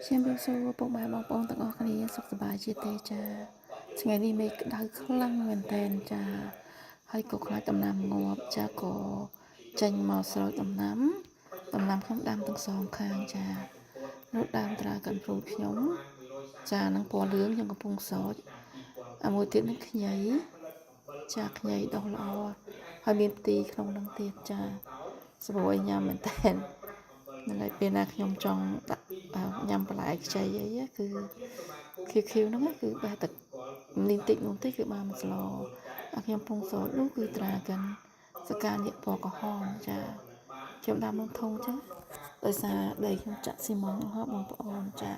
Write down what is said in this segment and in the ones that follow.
Xem biểu số bộ bài bóng bóng tặng ở cái sọc bài chia tê cha ngày đi mấy đau khăn mình tên cha hay có khai tầm nằm ngọt cha có tranh màu sợi tầm nằm không đam tầng sòng khang cha nốt đam tra cần phụt nhóm cha năng bò lưỡng trong cái bông sói à môi tiết nó nhảy cha nhảy đau lo hơi miên tì không năng tiết chaสบายยามเหมือนแต่นั่นแหละเป็นอาขยมจองยำปลายใจเยอะคือคิวๆนั่นก็คือแบบแต่นิตินุ่นที่คือมามันสโลอาขยมพงโสลูกคือตรากันสการเนี่ยพอกระห้องจะเขียวดำลงทงจ้ะโดยสาใดขยมจัดซีมอนฮอบบางปอนจะ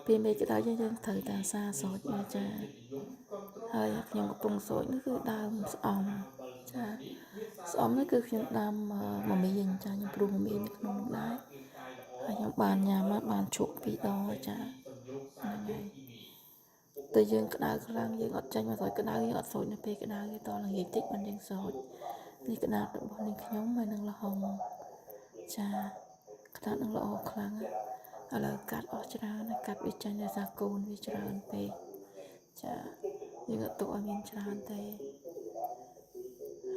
เป็นเบกได้ยังๆthờiตาซาสดนี่จะเฮ้ยขยมกระปงโสนี่คือดาวออมจ้ะซ้อมนั่นคือខ្ញុំដាំមមីចាខ្ញុំព្រុសមមីនៅក្នុងនោះដែរហើយខ្ញុំបានញ៉ាំមកបានជក់ពីរដងចាហ្នឹងហើយតែយើងក្តៅខ្លាំងយើងអត់ចាញ់មកស្រួយក្តៅយើងអត់ស្រួយនៅពេលក្តៅយើងតល្ងាចតិចបានយើងស្រួយនេះក្តៅរបស់នាងខ្ញុំហើយនឹងល្ហុងចាក្តៅនឹងល្អខ្លាំងឥឡូវកាត់អស់ច្រើនហើយកាត់វាចាញ់ដោយសារកូនវាច្រើនពេកចាយើងអត់ទុកឲ្យមានច្រើនទេ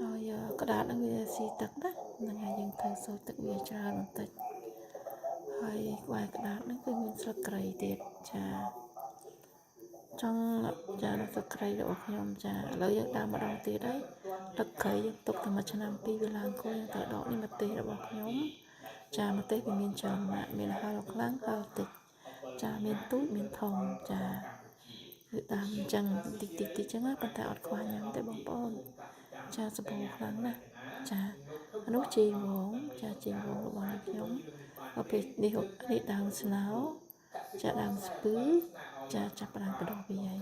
ហើយក្តារនឹងវាស៊ីទឹកណាហ្នឹងហើយយើងត្រូវសូចទឹកវាច្រើនបន្តិចហើយក្បែរក្តារនឹងគឺមានស្លឹកគ្រៃទៀតចាចង់ចាស្លឹកគ្រៃរបស់ខ្ញុំចាឥឡូវយើងដាំម្ដងទៀតហើយស្លឹកគ្រៃយើងទុកតែមួយឆ្នាំពីរវាឡើងគួរយើងត្រូវដកនេះម្ទេសរបស់ខ្ញុំចាម្ទេសវាមានច្រើនម៉ាក់មានហឹរខ្លាំងហឹរតិចចាមានទូចមានធំចាគឺដាំអញ្ចឹងតិចតិចអញ្ចឹងប៉ុន្តែអត់ខ្វះញ៉ាំទេបងប្អូនចាសបោខ្លាំងណាស់ចានោះជីវងចាជីវងរបស់នេះខ្ញុំដល់ពេលនេះដើមស្នោចាដើមស្ពឺចាចាប់ផ្ដើមបដោះវាហើយ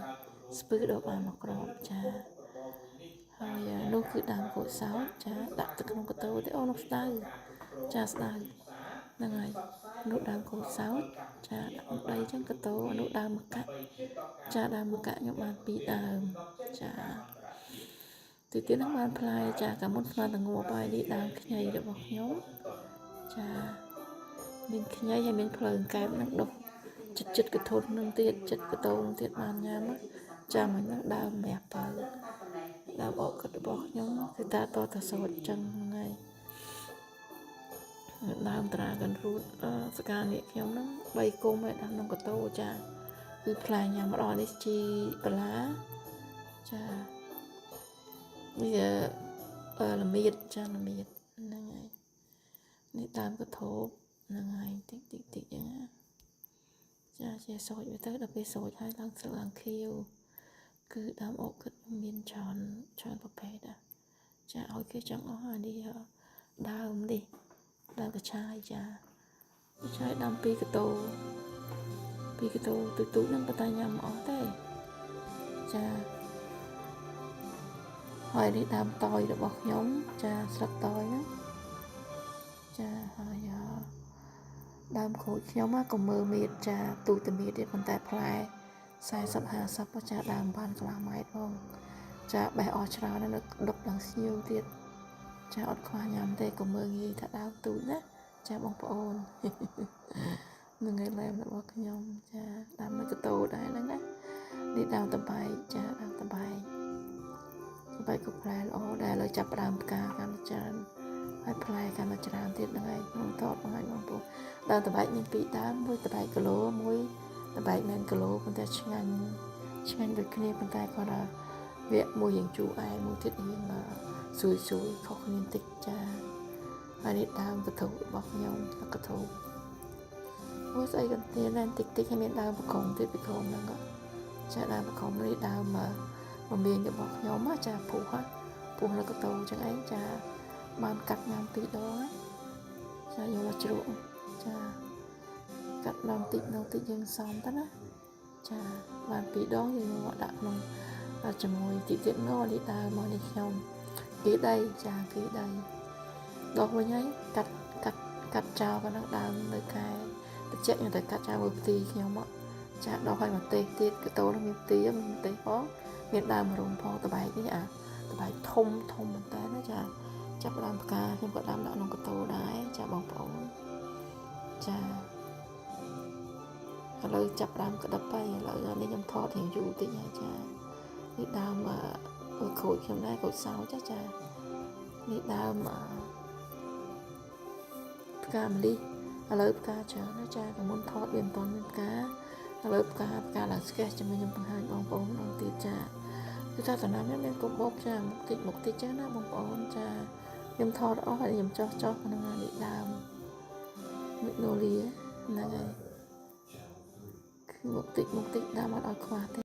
ស្ពឺដកបានមកក្របចាហើយនោះគឺដើមក្រូចសើចចាដាក់ទៅក្នុងកតូទេអូនោះស្ដៅចាស្ដៅហ្នឹងហើយនោះដើមក្រូចសើចចាដាក់ក្នុងដីចឹងកតូនោះដើមម្កាក់ចាដើមម្កាក់ខ្ញុំបាន2ដើមចាទីទៀតនឹងបានផ្លែចាកាលមុនផ្លែតងួបាយនេះដើមខ្ញីរបស់ខ្ញុំចាមានខ្ញីហើយមានភ្លើងកែបនឹងដុះចិត្តកធុននឹងទៀតចិត្តកតូនទៀតបានញ៉ាំចាមិននឹងដើមមាសបើដើមអករបស់ខ្ញុំគឺតាតតសោតចឹងហ្នឹងហើយដើមត្រាកាន់រូតសកានេះខ្ញុំហ្នឹង3គុំហើយដើមក្នុងកតូចាគឺផ្លែញ៉ាំម្ដងនេះជីបន្លាចាវាល្មៀតចាល្មៀតហ្នឹងហើយនេះដើមកធូបហ្នឹងហើយតិចចឹងចាជាសូចវាទៅដល់ពេលសូចហើយឡើងស្លឹកឡើងខៀវគឺដើមអកគិតមានច្រើនប្រភេទចាឲ្យគេចង់អស់អានេះដើមនេះដើមកឆាយចាកឆាយដើម2កតូទូចហ្នឹងប៉ុន្តែញ៉ាំអស់ទេចាហើយនេះដើមតយរបស់ខ្ញុំចាស្លឹកតយហ្នឹងចាហើយដើមក្រូចខ្ញុំក៏មើលមៀតចាទូទៅមៀតទៀតប៉ុន្តែផ្លែ40-50ចាដើមបានកន្លះម៉ែត្រផងចាបេះអស់ច្រើននៅដុកឡើងស្ញៀវទៀតចាអត់ខ្វះញ៉ាំទេក៏មើលងាយថាដើមទូចណាចាបងប្អូននឹងឯឡែមរបស់ខ្ញុំចាដើមនៅកតូដែរហ្នឹងណានេះដើមតបែកចាដើមតបែកក៏ផ្លែល្អដែរឥឡូវចាប់ផ្ដើមផ្កាកាន់ច្រើនហើយផ្លែកាន់ច្រើនទៀតហ្នឹងឯងខ្ញុំថតមកឲ្យបងប្អូនដើមតបែកមាន2ដើមមួយតបែកគីឡូមួយតបែកមិនគីឡូប៉ុន្តែឆ្ងាញ់ដូចគ្នាប៉ុន្តែគាត់ថាវាមួយរៀងជូរឯមួយទៀតរៀងស៊ុយខុសគ្នាតិចចាហើយនេះដើមកធូបរបស់ខ្ញុំកធូបអូស្អីកន្ទានតិចហើយមានដើមបកងទៀតពីក្រោមហ្នឹងចាដើមបកងនេះដើមមមាញរបស់ខ្ញុំចាពុះនៅកតូចឹងឯងចាបានកាត់ញ៉ាំ2ដងចាយកមកជ្រក់ចាកាត់ដងតិចយើងសំទៅណាចាបាន2ដងយើងមកដាក់ក្នុងជាមួយទៀតនោះនេះដើមមកនេះខ្ញុំគេដីចាគេដីដោះវិញហើយកាត់ចោលក៏នឹងដើមនៅខែតិចខ្ញុំទៅកាត់ចោលមើលផ្ទីខ្ញុំចាដោះឲ្យមកទេសទៀតកតូនមានផ្ទីមានទេសផងមានដើមរុំផងតបែកនេះតបែកធំមែនតើណាចាចាប់ដើមផ្កាខ្ញុំក៏ដាំដាក់ក្នុងកតូដែរចាបងប្អូន ចាឥឡូវចាប់ដើមក្តឹបហើយឥឡូវនេះខ្ញុំថតរៀងយូរតិចហើយចានេះដើមក្រូចខ្ញុំដែរក្រូចសើចចានេះដើមផ្កាម្លិះឥឡូវផ្កាច្រើនណាចាក៏មុនថតវាមិនទាន់មានផ្កាឥឡូវផ្កាឡើងស្កេសចាំខ្ញុំបង្ហាញបងប្អូនម្ដងទៀតចាគឺថាតំណាំខ្ញុំមានកុំបោកចាមុខតិចចឹងណាបងប្អូនចាខ្ញុំថតអស់ហើយខ្ញុំចោះក្នុងនេះដើមមីក្នូលីហ្នឹងហើយគឺមុខតិចដើមអត់ឲ្យខ្វះទេ